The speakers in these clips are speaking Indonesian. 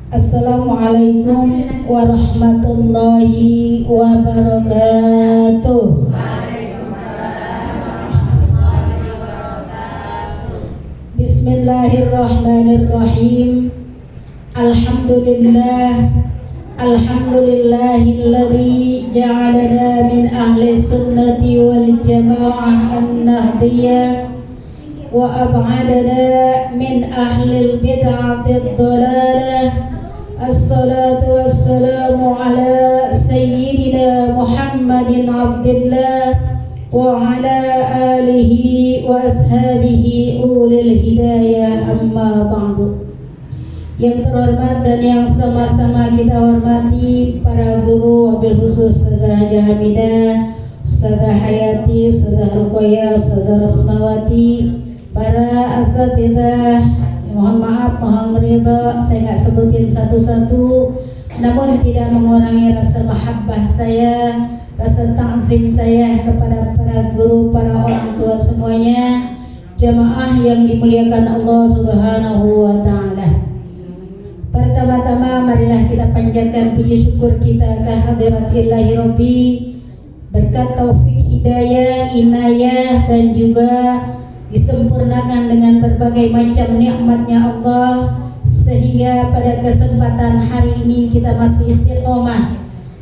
Assalamualaikum warahmatullahi wabarakatuh. Bismillahirrahmanirrahim. Alhamdulillahilladzi ja'alana min ahli sunnati wal jamaah an-nahdiyah wa ab'adana min ahlil bid'ati dhalalah. Assalatu wassalamu ala sayyidina Muhammadin abdillah wa ala alihi wa ashabihi ulil hidayah, amma ba'du. Yang terhormat dan yang sama-sama kita hormati para guru, wabil khusus Ustazah Haja Hamidah, Ustazah Hayati, Ustazah Ruqayyah, Ustazah Rasmawati, para asatidzah, mohon maaf, mohon ridha, saya nggak sebutin satu-satu, namun tidak mengurangi rasa mahabbah saya, rasa ta'zim saya kepada para guru, para orang tua semuanya, jamaah yang dimuliakan Allah Subhanahu wa Ta'ala. Pertama-tama marilah kita panjatkan puji syukur kita kehadirat-Ilahi Rabbi, berkat taufik hidayah, inayah dan juga disempurnakan dengan berbagai macam nikmatnya Allah, sehingga pada kesempatan hari ini kita masih istiqomah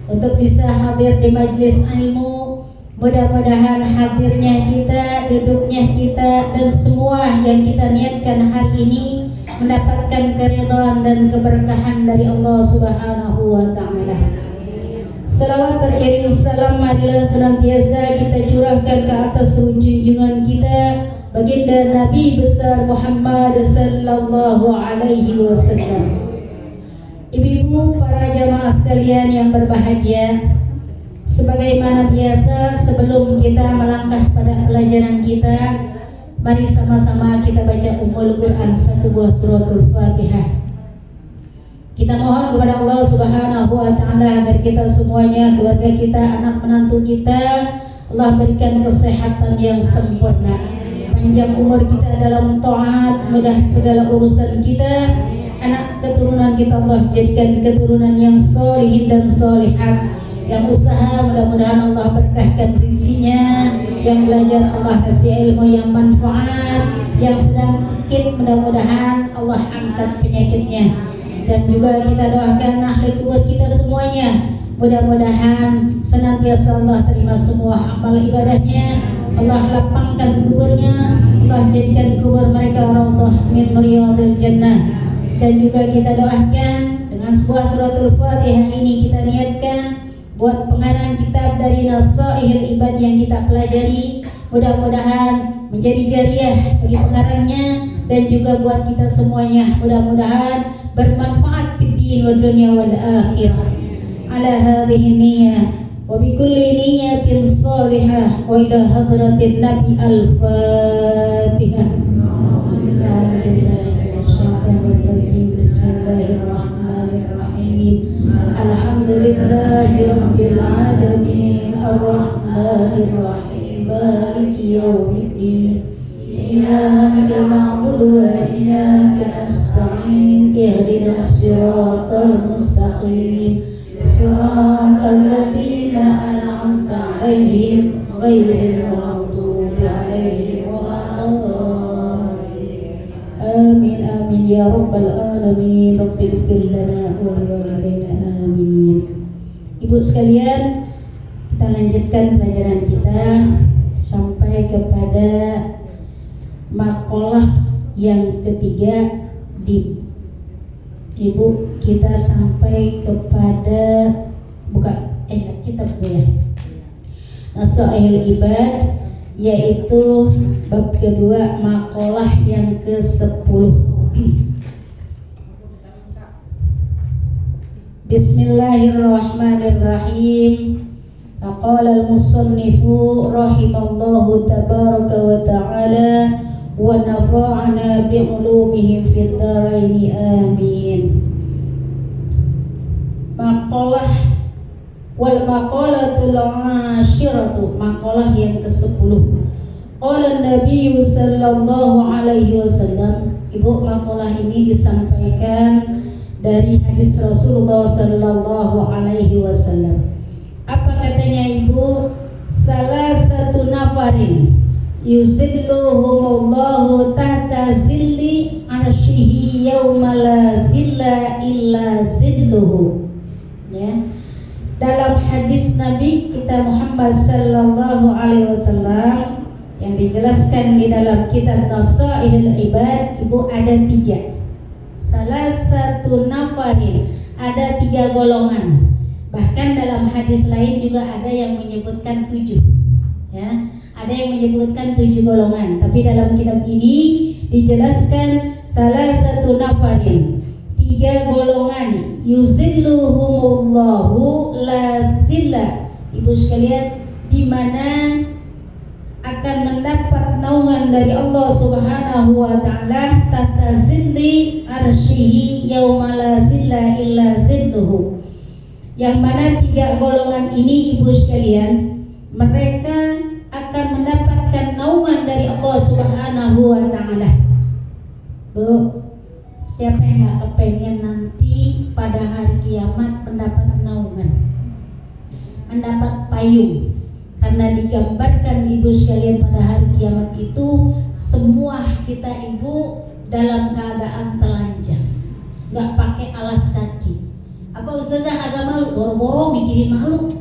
untuk bisa hadir di majelis ilmu. Mudah-mudahan hadirnya kita, duduknya kita, dan semua yang kita niatkan hari ini mendapatkan keridhaan dan keberkahan dari Allah Subhanahu wa Ta'ala. Salawat teriring salam marilah senantiasa kita curahkan ke atas junjungan kita baginda Nabi besar Muhammad sallallahu alaihi wasallam. Ibu-ibu, para jamaah sekalian yang berbahagia, sebagaimana biasa sebelum kita melangkah pada pelajaran kita, mari sama-sama kita baca Ummul Quran, satu buah suratul Fatihah. Kita mohon kepada Allah Subhanahu wa Ta'ala agar kita semuanya, keluarga kita, anak menantu kita, Allah berikan kesehatan yang sempurna, panjang umur kita dalam taat, mudah segala urusan kita, anak keturunan kita Allah jadikan keturunan yang solihin dan solihat, yang usaha mudah-mudahan Allah berkahkan rizkinya, yang belajar Allah kasih ilmu yang manfaat, yang sedang sakit mudah-mudahan Allah angkat penyakitnya, dan juga kita doakan ahli kubur kita semuanya, mudah-mudahan senantiasa Allah terima semua amal ibadahnya, Allah lapangkan kuburnya, Allah jadikan kubur mereka raudhah min riyadil jannah. Dan juga kita doakan dengan sebuah suratul Fatihah ini kita niatkan buat pengarang kitab dari Nasaihul Ibad yang kita pelajari, mudah-mudahan menjadi jariah bagi pengarangnya dan juga buat kita semuanya, mudah-mudahan bermanfaat di din wa dunya wal akhirah. Ala hadhihi niyyah wa bi kulli niyyatin salihah wa ila hadratin Nabi al-Fatihah. Bismillahirrahmanirrahim. Alhamdulillahi rabbil alamin, arrahmanir rahim, maliki yaumiddin, iyyaka na'budu wa iyyaka nasta'in, ihdinas siratal mustaqim, siratal ladzina an'amta 'alaihim ghairil maghdubi 'alaihim waladdallin. Amin amin ya rabbal alamin. Rabbil ighfir lana wa liwalidayna amin. Ibu sekalian, kita lanjutkan pelajaran kita sampai kepada makalah yang ketiga. Ibu, kita sampai kepada kitab ya, Nasaihul Ibad, yaitu bab kedua, makalah yang ke-10. Bismillahirrahmanirrahim. Faqala al-musannifu rahimallahu tabaraka wa ta'ala wa nafa'ana bi'ulumihim fid dharaini amin. Maqalah wal maqalatul 'ashiratu, maqalah yang ke-10. Qala Nabi sallallahu alaihi wasallam. Ibu, maqalah ini disampaikan dari hadis Rasulullah Sallallahu Alaihi Wasallam. Apa katanya ibu? Salah satu nafarin yuzilluhumullahu tahta zilli arsyihi yauma la zilla illa zilluhu. Ya. Dalam hadis Nabi kita Muhammad Sallallahu Alaihi Wasallam yang dijelaskan di dalam kitab Nasaihul Ibad, ibu ada 3. Salah satu nafarin, ada 3 golongan. Bahkan dalam hadis lain juga ada yang menyebutkan 7. Ya, ada yang menyebutkan 7 golongan. Tapi dalam kitab ini dijelaskan salah satu nafarin, 3 golongan. Yuzilluhumullahu la zilla. Ibu sekalian, di mana akan mendapat naungan dari Allah Subhanahu wa taala tahta zilli arsyihi yauma la zilla illa zilluhu. Yang mana 3 golongan ini ibu sekalian, mereka akan mendapatkan naungan dari Allah Subhanahu wa taala. Bu, siapa yang gak kepengen nanti pada hari kiamat mendapat naungan, mendapat payung? Karena digambarkan ibu sekalian pada hari kiamat itu semua kita ibu dalam keadaan telanjang, nggak pakai alas kaki. Apa ustazah agak malu? Boro-boro mikirin malu.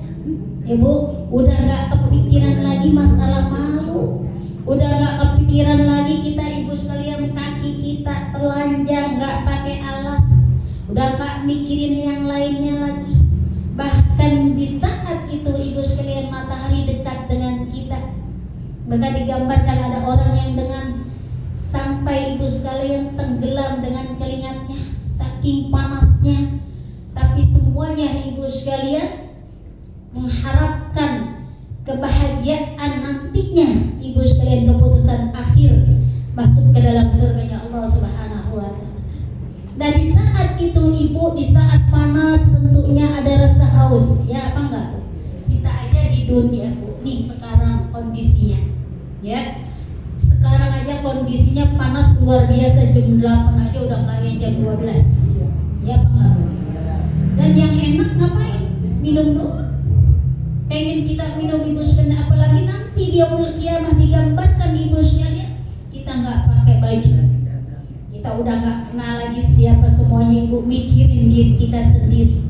Ibu udah nggak kepikiran lagi masalah malu, udah nggak kepikiran lagi kita ibu sekalian kaki kita telanjang nggak pakai alas, udah nggak mikirin yang lainnya lagi. Bahkan di saat itu ibu sekalian matahari dekat dengan kita, maka digambarkan ada orang yang dengan sampai ibu sekalian tenggelam dengan keringatnya saking panasnya. Tapi semuanya ibu sekalian mengharapkan kebahagiaan nantinya ibu sekalian, keputusan akhir masuk ke dalam surganya Allah Subhanahu wa taala. Dan di saat itu ibu, di saat panas tentunya ada rasa haus. Ya apa enggak Bu? Kita aja di dunia Bu, nih sekarang kondisinya, ya sekarang aja kondisinya panas luar biasa, jam 8 aja udah kayak jam 12. Ya apa enggak Bu? Dan yang enak ngapain? Minum dulu. Pengen kita minum ibu sekalian, apalagi nanti di yaumul kiamah digambarkan ibu sekalian, kita nggak pakai baju, kita udah nggak kenal lagi siapa, semuanya ibu mikirin diri kita sendiri.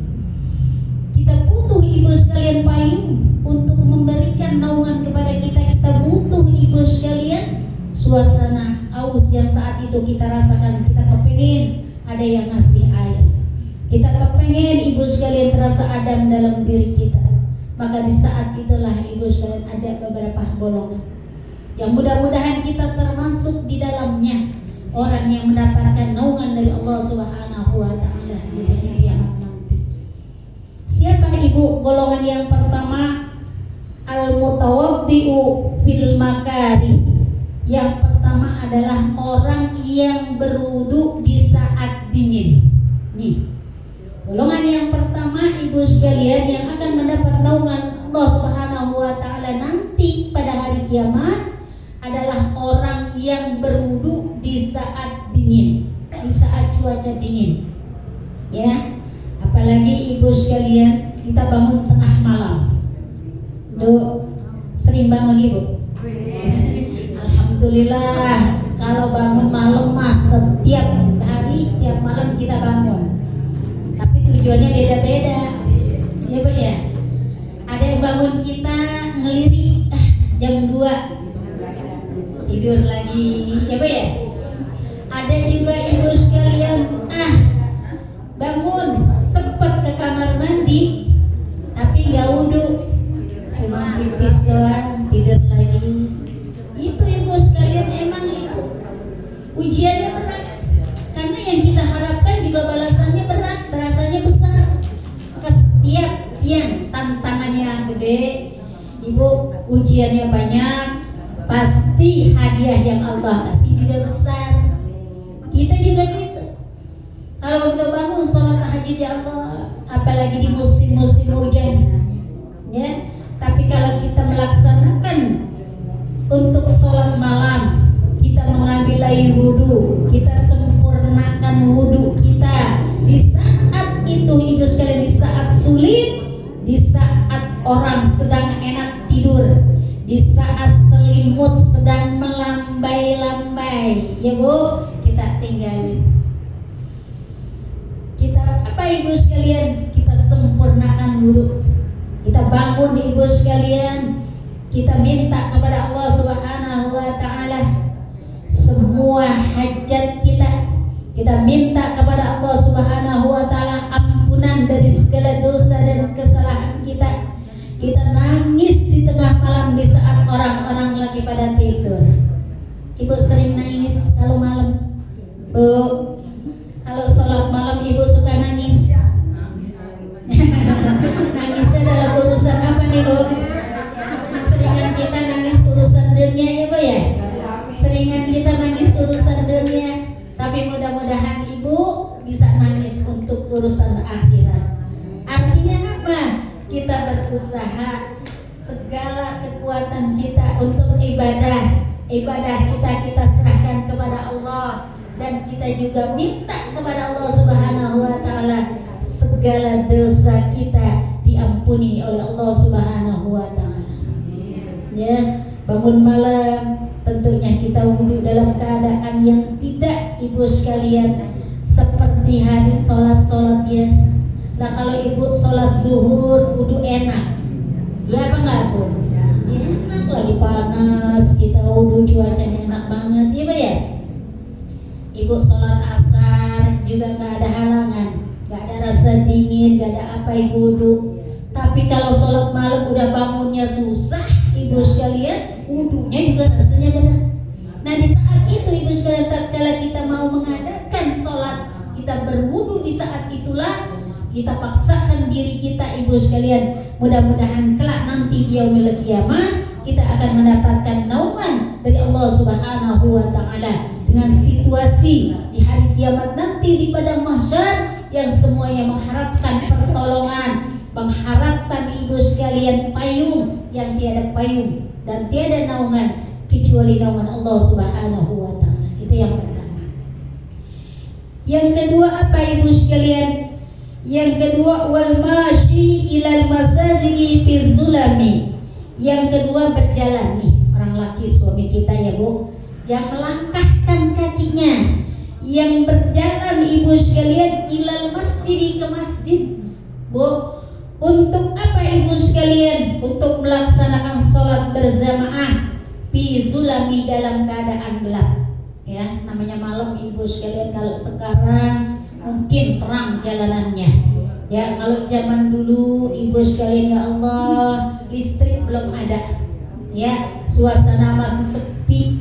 Kita butuh ibu sekalian payung untuk memberikan naungan kepada kita. Kita butuh ibu sekalian suasana haus yang saat itu kita rasakan. Kita kepengen ada yang ngasih air, kita kepengen ibu sekalian terasa adem dalam diri kita. Maka di saat itulah ibu sekalian ada beberapa golongan yang mudah-mudahan kita termasuk di dalamnya, orang yang mendapatkan naungan dari Allah Subhanahu wa taala di hari kiamat nanti. Siapa ibu golongan yang pertama? Al-mutawaddi'u fil makari. Yang pertama adalah orang yang berwudu di saat dingin. Nih, golongan yang pertama ibu sekalian yang akan mendapat naungan Allah Subhanahu wa taala nanti pada hari kiamat adalah orang yang berwudu di saat dingin, di saat cuaca dingin. Ya, apalagi ibu sekalian kita bangun tengah malam. Tuh, sering bangun ibu? Alhamdulillah, kalau bangun malam mas setiap hari, tiap malam kita bangun. Tapi tujuannya beda-beda. Ya Bu ya. Ada yang bangun kita ngelirik jam 2 tidur lagi, ya Bu ya. Ada juga ibu sekalian bangun sempet ke kamar mandi tapi nggak wudu, cuma pipis doang tidur lagi. Itu ibu sekalian, emang itu ujiannya berat, karena yang kita harapkan juga balasannya berat, rasanya besar. Maka setiap yang tantangannya gede, ibu ujiannya banyak, pasti hadiah yang Allah kasih juga besar. Kita juga gitu. Kalau kita bangun sholat tahajud ya Allah, apalagi di musim-musim hujan, ya. Tapi kalau kita melaksanakan untuk sholat malam, kita mengambil air wudhu, kita sempurnakan wudhu kita di saat sulit, di saat orang sedang enak tidur, di saat selimut sedang melambai-lambai, ya Bu, kita tinggalin. Kita apa ibu sekalian? Kita sempurnakan dulu. Kita bangun ibu sekalian. Kita minta kepada Allah Subhanahu wa taala semua hajat kita. Kita minta kepada Allah Subhanahu wa taala ampunan dari segala dosa dan kesalahan kita. Kita nangis di tengah malam di saat orang-orang lagi pada tidur. Ibu sering nangis kalau malam? Bu, kalau sholat malam ibu suka nangis? Nangisnya dalam urusan apa nih Bu? Seringan kita nangis urusan dunia ya Bu ya? Seringan kita nangis urusan dunia. Tapi mudah-mudahan ibu bisa nangis untuk urusan akhirat. Artinya apa? Kita berusaha segala kekuatan kita untuk ibadah kita serahkan kepada Allah, dan kita juga minta kepada Allah Subhanahu wa taala segala dosa kita diampuni oleh Allah Subhanahu wa taala. Ya, bangun malam tentunya kita wudhu dalam keadaan yang tidak ibu sekalian seperti hari sholat biasa. Lah kalau ibu sholat zuhur wudhu enak, ya apa enggak Bu? Ya enak, lagi panas kita wudhu, cuacanya enak banget, iya Pak ya? Ibu sholat asar juga nggak ada halangan, nggak ada rasa dingin, nggak ada apa ibu wudhu. Tapi kalau sholat malam udah bangunnya susah ibu sekalian, wudhunya juga rasanya berat. Nah di saat itu ibu sekalian, tatkala kita mau mengadakan sholat, kita berwudhu di saat itulah kita paksakan diri kita ibu sekalian. Mudah-mudahan kelak nanti di yaumil qiyamah kita akan mendapatkan naungan dari Allah Subhanahu wa taala dengan situasi di hari kiamat nanti di padang mahsyar yang semuanya mengharapkan pertolongan, mengharapkan ibu sekalian payung yang tiada payung dan tiada naungan kecuali naungan Allah Subhanahu wa taala. Itu yang pertama. Yang kedua apa ibu sekalian? Yang kedua wal masyi ilal masajidi fi zulami. Yang kedua berjalan nih, orang laki suami kita ya Bu, yang melangkahkan kakinya, yang berjalan ibu sekalian ilal masjidi, ke masjid Bu. Untuk apa ibu sekalian? Untuk melaksanakan sholat berjamaah fi zulami, dalam keadaan gelap. Ya, namanya malam ibu sekalian. Kalau sekarang mungkin terang jalanannya. Ya, kalau zaman dulu ibu sekalian ya Allah, listrik belum ada. Ya, suasana masih sepi.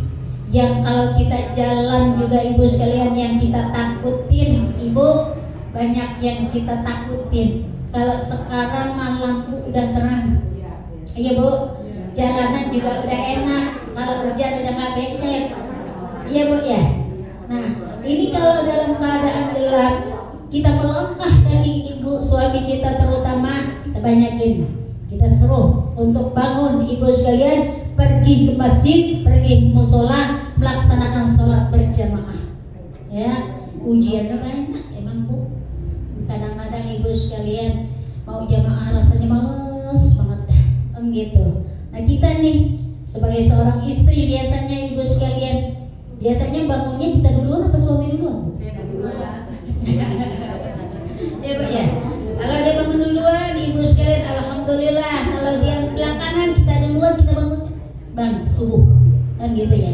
Yang kalau kita jalan juga ibu sekalian yang kita takutin, ibu, banyak yang kita takutin. Kalau sekarang lampu udah terang, iya Bu, jalanan juga udah enak. Kalau hujan udah nggak becek, iya Bu ya. Nah, ini kalau dalam keadaan gelap, kita melangkah kaki ibu suami kita terutama, kita banyakin, kita suruh untuk bangun ibu sekalian, pergi ke masjid, pergi ke musola, melaksanakan sholat berjamaah. Ya, ujiannya banyak emang Bu. Kadang-kadang ibu sekalian mau jamaah rasanya males banget kan gitu. Nah kita nih sebagai seorang istri biasanya ibu sekalian, biasanya bangunnya kita duluan apa suami duluan? Saya duluan. Ya Bu ya. Kalau dia bangun duluan ibu sekalian alhamdulillah. Kalau dia belakangan kita duluan, kita bangun bang subuh kan gitu ya.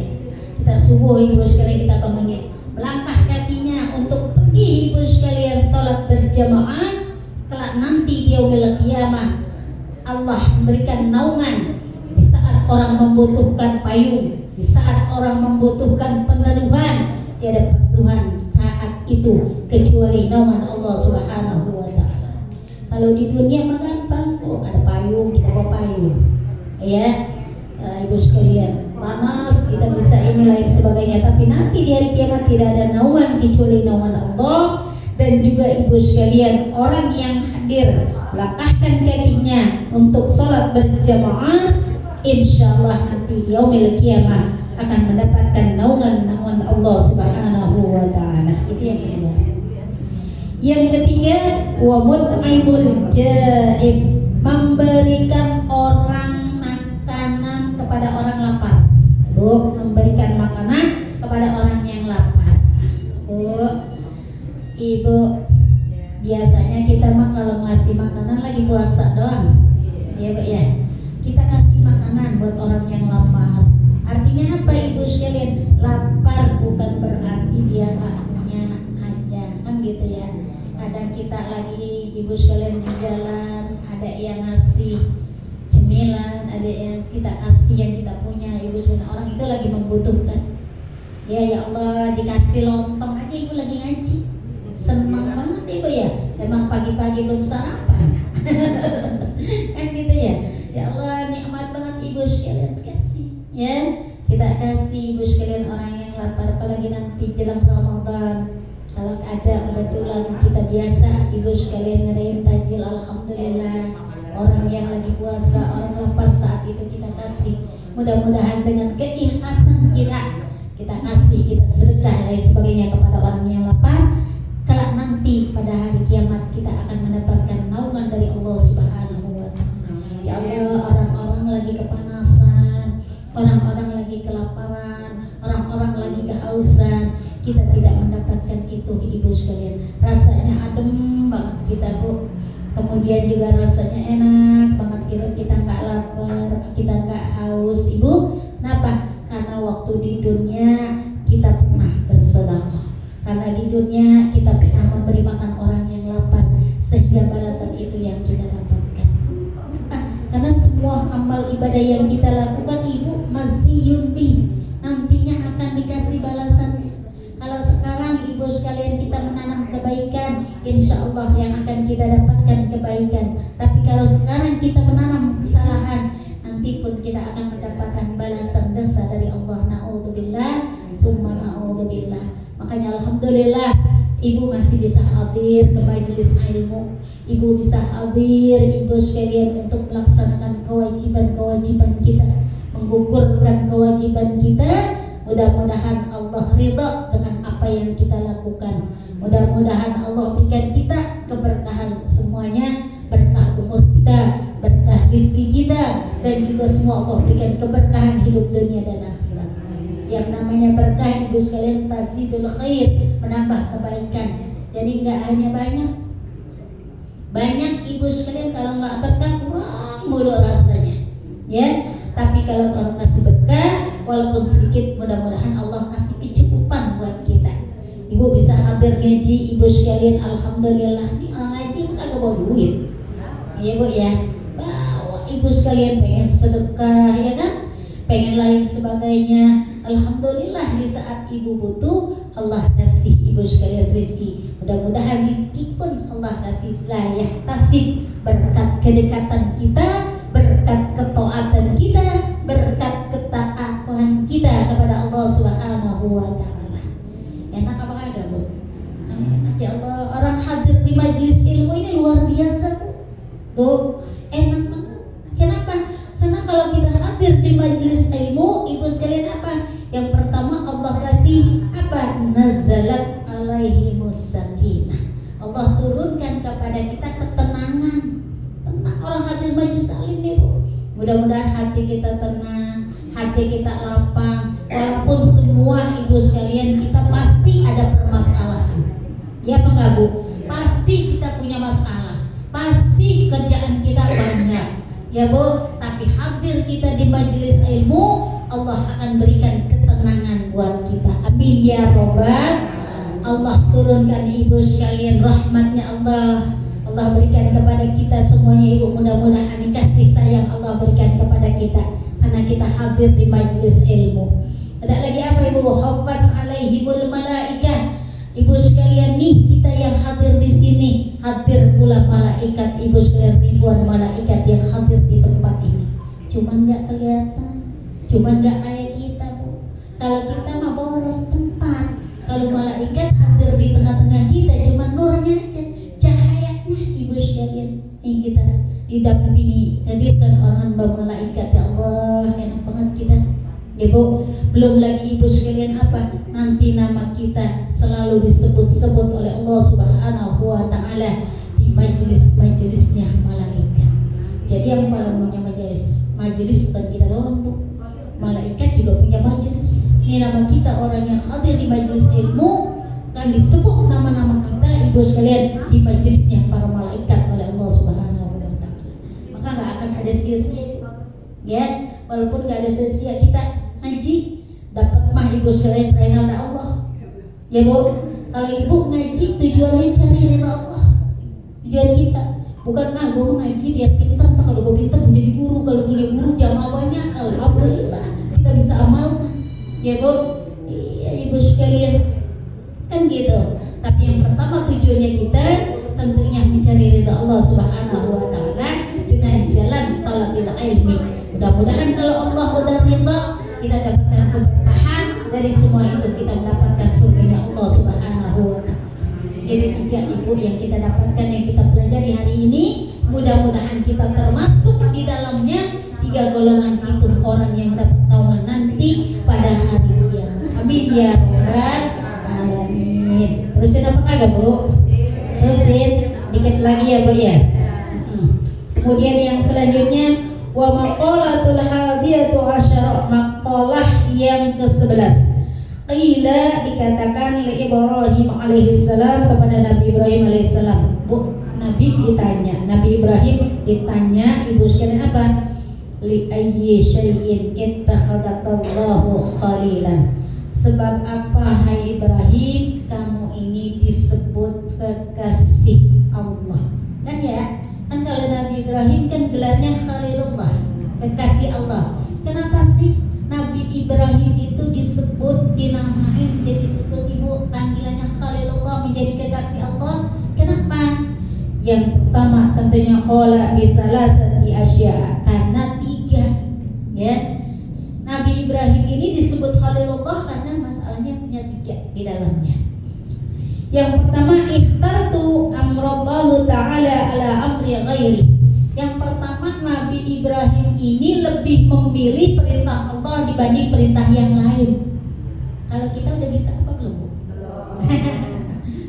Kita subuh ibu sekalian kita bangunnya, melangkah kakinya untuk pergi ibu sekalian sholat berjamaah. Kelak nanti di yaumil qiyamah Allah memberikan naungan di saat orang membutuhkan payung, di saat orang membutuhkan peneduhan. Tiada peneduhan saat itu kecuali naungan Allah Subhanahu wa taala. Kalau di dunia mah gampang kok, ada payung kita bawa payung. Ya, ibu sekalian, panas kita bisa ini lain sebagainya, tapi nanti di hari kiamat tidak ada naungan kecuali naungan Allah. Dan juga ibu sekalian, orang yang hadir melangkahkan kakinya untuk sholat berjamaah, insya Allah nanti di yaumil qiyamah akan mendapatkan naungan Allah Subhanahu wa taala. Itu yang kedua. Yang ketiga, wa mut'imul jaib, memberikan orang makanan kepada orang lapar. Bu, memberikan makanan kepada orang yang lapar. Bu, Ibu, biasanya kita mah kalau ngasih makanan lagi puasa doang. Ya, Bu ya. Kita kasih makanan buat orang yang lapar. Artinya apa Ibu sekalian? Lapar bukan berarti dia nggak punya aja, kan gitu ya. Kadang kita lagi Ibu sekalian di jalan, ada yang ngasih cemilan, ada yang kita kasih yang kita punya. Ibu sekalian, orang itu lagi membutuhkan. Ya Allah, dikasih lontong aja Ibu lagi ngaji, senang banget Ibu ya. Emang pagi-pagi belum sarapan. Kan gitu ya. Ya Allah, nikmat banget Ibu sekalian kasih. Ya, kita kasih Ibu sekalian orang yang lapar, apalagi nanti jelang Ramadan. Kalau ada kebetulan kita biasa Ibu sekalian ngadain tajil, alhamdulillah. Orang yang lagi puasa, orang lapar saat itu kita kasih. Mudah-mudahan dengan keikhlasan kita kasih, kita sedekah dan lain sebagainya kepada orang yang lapar. Kelak nanti pada hari kiamat kita akan mendapatkan naungan dari Allah Subhanahu wa Ta'ala. Ya Allah, orang-orang lagi kepanasan, orang-orang lagi kelaparan, orang-orang lagi kehausan, kita tidak mendapatkan itu Ibu sekalian. Rasanya adem banget kita Bu. Kemudian juga rasanya enak banget, kita nggak lapar, kita nggak haus Ibu. Kenapa? Karena waktu di dunia kita pernah bersedekah. Karena di dunia kita pernah memberi makan orang yang lapar, sehingga balasan itu yang kita dapatkan. Karena semua amal ibadah yang kita lakukan Ibu maziyun bih, nantinya akan dikasih balasannya. Kalau sekarang Ibu sekalian kita menanam kebaikan, insya Allah yang akan kita dapatkan kebaikan. Tapi kalau sekarang kita menanam kesalahan, nanti pun kita akan mendapatkan balasan dosa dari Allah. Na'udzubillah, summa na'udzubillah. Makanya alhamdulillah Ibu masih bisa hadir ke majelis ilmu. Ibu bisa hadir Ibu sekalian untuk melaksanakan kewajiban-kewajiban kita, menggugurkan kewajiban kita. Mudah-mudahan Allah ridha dengan apa yang kita lakukan. Mudah-mudahan Allah berikan kita keberkahan semuanya, berkah umur kita, berkah rezeki kita, dan juga semua Allah berikan keberkahan hidup dunia dan akhirat. Yang namanya berkah Ibu sekalian tazidul khair, menambah kebaikan. Jadi nggak hanya banyak Ibu sekalian, kalau nggak berkah kurang mulu rasanya, ya. Tapi kalau orang kasih berkah, walaupun sedikit, mudah-mudahan Allah kasih kecukupan buat kita. Ibu bisa hadir ngaji Ibu sekalian, alhamdulillah. Nih orang ngaji kagak bawa duit, ya Bu ya. Bawa Ibu sekalian pengen sedekah, ya kan? Pengen lain sebagainya. Alhamdulillah di saat Ibu butuh, Allah kasih Ibu sekalian rezeki. Mudah-mudahan rezeki pun Allah kasih layak tasib, berkat kedekatan kita, berkat ketaatan kita, berkat ketaatan kita kepada Allah Subhanahu wa Ta'ala. Enak apa kagak Bu? Enak ya Allah. Orang hadir di majelis ilmu ini luar biasa Bu. Enak banget. Kenapa? Karena kalau kita hadir di majelis ilmu, Ibu sekalian apa? Yang pertama Allah kasih apa? Nazalat alaihimus sakinah. Allah turunkan kepada kita ketenangan. Tenang orang hadir majelis taklim nih Bu. Mudah-mudahan hati kita tenang, hati kita lapang. Walaupun semua Ibu sekalian kita pasti ada permasalahan. Ya apa enggak Bu? Pasti kita punya masalah. Pasti kerjaan kita banyak. Ya Bu, tapi hadir kita di majelis ilmu, Allah akan berikan ketenangan buat kita. Amin ya robbal. Allah turunkan Ibu sekalian rahmatnya Allah. Allah berikan kepada kita semuanya Ibu. Mudah-mudahan kasih sayang Allah berikan kepada kita karena kita hadir di majelis ilmu. Ada lagi apa Ibu? Hafaz alaihimul malaikah. Ibu sekalian nih, kita yang hadir di sini, hadir pula malaikat Ibu sekalian, ribuan malaikat yang hadir di tempat ini. Cuman nggak kelihatan, cuman nggak kayak kita Bu. Kalau kita mah boros tempat, kalau malaikat hadir di tengah-tengah kita, cuman nurnya aja, cahayanya Ibu sekalian. Ini kita didampingi, hadirkan orang bermalaikat. Ya Allah, enak banget kita. Ya Bu, belum lagi Ibu sekalian apa? Nanti nama kita selalu selalu disebut-sebut oleh Allah Subhanahu wa taala di majelis-majelisnya malaikat. Jadi yang punya majelis bukan kita doang, Bu. Malaikat juga punya majelis. Ini nama kita orang yang hadir di majelis ilmu kan disebut nama-nama kita ibu sekalian di majelisnya para malaikat oleh Allah Subhanahu wa taala. Maka nggak akan ada sia-sia, ya. Walaupun nggak ada sia-sia kita ngaji dapat mah ibu sekalian selain Allah, ya Bu. Kalau ibu ngaji tujuannya cari ridha Allah. Tujuan kita bukan gue ngaji biar pintar, kalau gue pintar menjadi guru, kalau boleh guru jamaah banyak, alhamdulillah kita bisa amalkan, ya Bu. Iya ibu sekalian, kan gitu. Tapi yang pertama tujuannya kita tentunya mencari ridha Allah Subhanahu wa taala dengan jalan talabil ilmi. Mudah-mudahan kalau Allah udah ridha, kita dapatkan keberkahan dari semua itu, kita mendapatkan surga Allah Subhanahu wa taala. Jadi 3 ibu yang kita dapatkan, yang kita pelajari hari ini, mudah-mudahan kita termasuk di dalamnya 3 golongan itu, orang yang dapat naungan nanti pada hari kiamat. Amin ya rabbal alamin. Terusin apa kagak Bu? Terusin dikit lagi ya Bu ya. Kemudian yang selanjutnya wa maqalatul hadiyatu asyara, maqalah yang ke-11. Qila dikatakan li Ibrahim alaihissalam kepada Nabi Ibrahim alaihissalam. Bu, Nabi Ibrahim ditanya ibu sekalian apa? Li ayyi syai'in ittakhadakallahu khalilan. Sebab apa hai Ibrahim kamu ini disebut kekasih Allah? Kan ya? Kan kalau Nabi Ibrahim kan gelarnya Khalilullah, kekasih Allah. Kenapa sih Nabi Ibrahim itu disebut, dinamain, dia disebut ibu panggilannya Khalilullah, menjadi kekasih Allah? Kenapa? Yang pertama tentunya qala bisalasati asya, karena 3, ya. Nabi Ibrahim ini disebut Khalilullah karena masalahnya punya 3 di dalamnya. Yang pertama ikhtartu amrallahu ta'ala ala amri ghairi. Yang pertama Nabi Ibrahim ini lebih memilih perintah Allah dibanding perintah yang lain. Kalau kita udah bisa apa belum?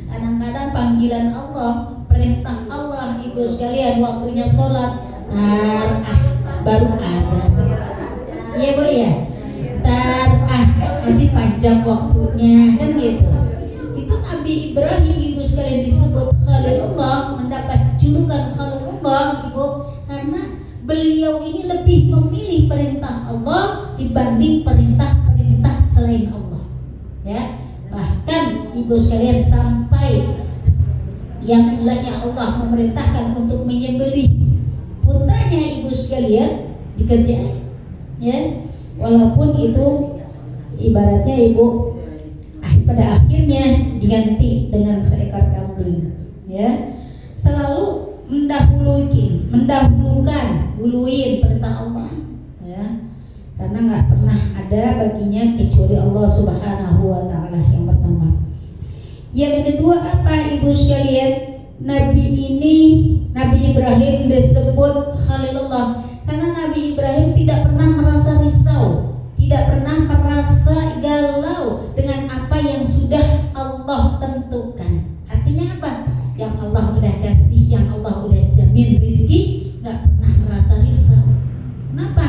Kadang-kadang panggilan Allah, perintah Allah ibu sekalian, waktunya sholat baru ada. Iya Bu ya, masih panjang waktunya kan gitu. Itu Nabi Ibrahim ibu sekalian disebut Khalilullah, mendapat julukan Khalilullah ibu, karena beliau ini lebih memilih perintah Allah dibanding perintah-perintah selain Allah, ya. Bahkan ibu sekalian sampai yang mulanya Allah memerintahkan untuk menyembelih putranya ibu sekalian dikerjain, ya. Walaupun itu ibaratnya ibu pada akhirnya diganti dengan seekor kambing, ya. Selalu duluin perintah Allah, ya. Karena nggak pernah ada baginya kecuali Allah Subhanahu wa taala. Yang pertama. Yang kedua apa ibu sekalian? Nabi Ibrahim disebut Khalilullah karena Nabi Ibrahim tidak pernah merasa risau, tidak pernah merasa galau dengan apa yang sudah Allah tentukan. Artinya apa? Yang Allah udah kasih, yang Allah udah jamin rizki, nggak pernah merasa risau. Kenapa?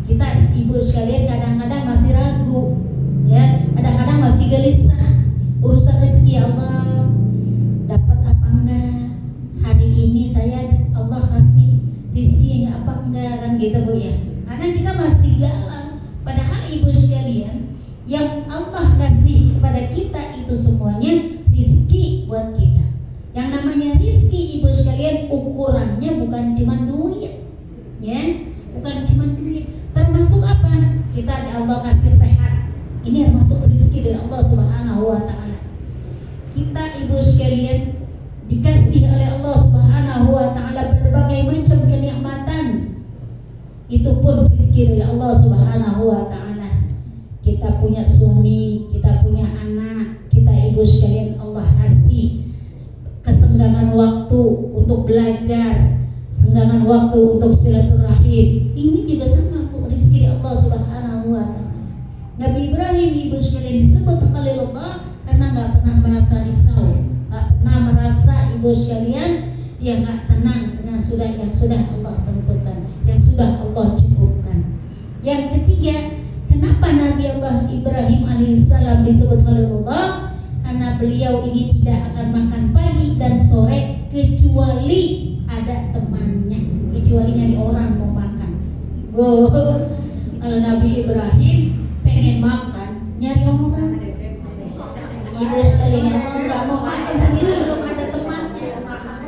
Kita ibu sekalian kadang-kadang masih ragu, ya, kadang-kadang masih gelisah urusan rizki. Allah dapat apa enggak hari ini, saya Allah kasih rizkinya apa enggak, kan gitu Bu ya. Karena kita masih galau. Padahal ibu sekalian, yang Allah kasih kepada kita itu semuanya rizki buat kita. Yang namanya rizki ibu sekalian ukurannya bukan cuma duit, ya, bukan cuma duit. Termasuk apa? Kita Allah kasih sehat, ini termasuk rizki dari Allah Subhanahu wa taala. Kita ibu sekalian dikasih oleh Allah Subhanahu wa taala berbagai macam kenikmatan, itu pun rizki dari Allah Subhanahu wa taala. Kita punya suami, kita punya anak, kita ibu sekalian Allah kasih kesenggangan waktu untuk belajar, senggangan waktu untuk silaturahim. Ini juga sama Bu, rizki dari Allah Subhanahu wa taala. Nabi Ibrahim ibu sekalian disebut Khalilullah karena nggak pernah merasa risau, nggak pernah merasa ibu sekalian dia nggak tenang dengan yang sudah Allah tentukan, yang sudah Allah cukupkan. Yang ketiga, kenapa Nabi Allah Ibrahim alaihissalam disebut Khalilullah? Karena beliau ini tidak akan makan pagi dan sore kecuali ada temannya, kecuali nyari orang mau makan. Kalau Nabi Ibrahim pengen makan nyari orang. Ibu sekalian nggak mau makan sendiri belum ada temannya.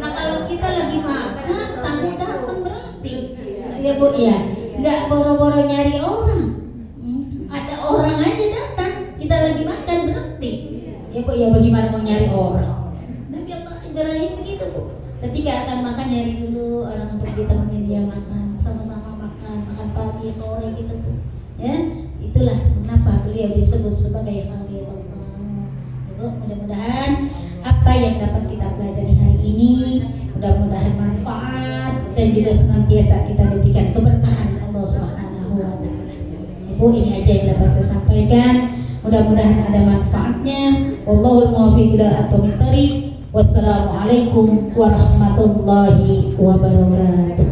Nah kalau kita lagi makan tamu datang berarti ya Bu ya, nggak boro-boro nyari orang. Ada orang aja datang, kita lagi makan berarti ya Bu ya, bagaimana mau nyari orang? Nabi Allah Ibrahim begitu Bu, ketika akan makan nyari dulu orang untuk ditemenin dia makan, sama-sama makan pagi sore gitu Bu ya. Itulah kenapa beliau disebut sebagai Khalilullah. Mudah-mudahan apa yang dapat kita pelajari hari ini mudah-mudahan manfaat dan juga senantiasa kita diberikan keberkahan Allah Subhanahu wa taala. Ibu, ini aja yang dapat saya sampaikan. Mudah-mudahan ada manfaatnya. Wallahul muwaffiq ila aqwamit thoriq. Wassalamualaikum warahmatullahi wabarakatuh.